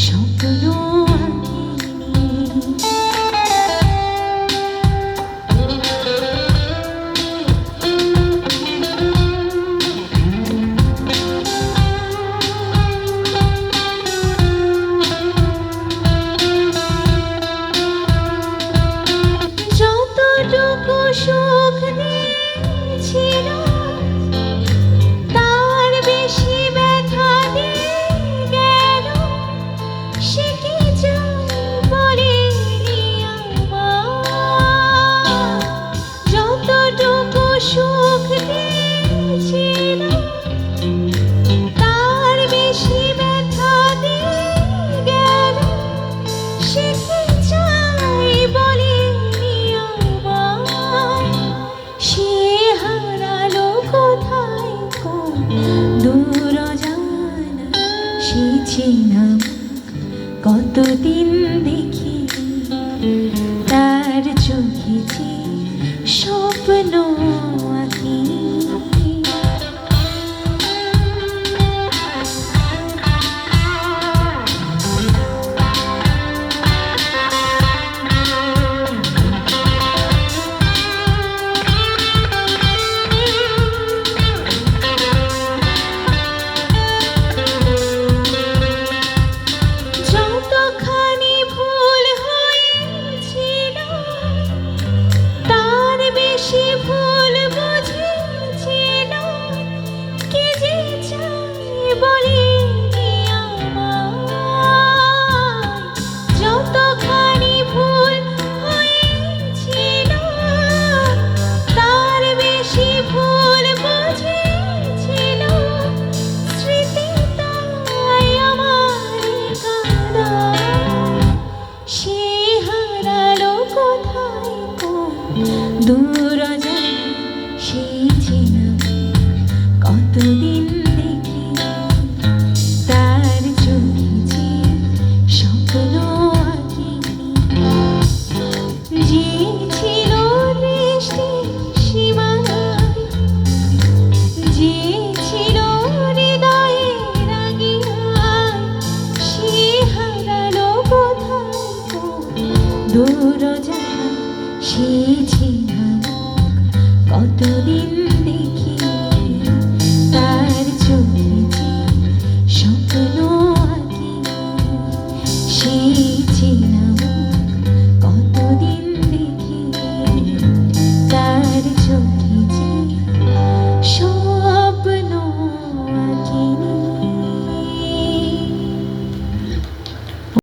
স্বপ্ন যতটুকু সুখ দিয়েছিল তার বেশি ব্যথা দিয়ে গেল। সে কি বলেনি আমার, যতটুকু সুখ দিয়েছিল তার বেশি ব্যথা দিয়ে গেল। সে কি চাই বলেনি আমার, সে হারালো কোথায় কোন দূর জানা। সে চিনাম কতদিন দেখি তার চোখে যে স্বপ্ন আঁকি। যতখানি ভুল হয়েছিল তার বেশি ভুল বুঝেছিল। কে যে চায় বলেনি আমার, যতখানি ভুল হয়েছিল তার বেশি ভুল বুঝেছিল। স্মৃতি তাই আমার কাঁদায়, সে হারালো কোথায় কোন দূর জানা। সে চিনা কতদিন দেখি তার চোখে যে স্বপ্ন আঁকি। যে ছিল দৃষ্টির সীমানায়, যে ছিল হৃদয়ের আগিয়ায়, সে হারালো কোথায় কোন দূর জানা। সে চিনা কতদিন দেখি তার চোখে যে স্বপ্ন আঁকি। সে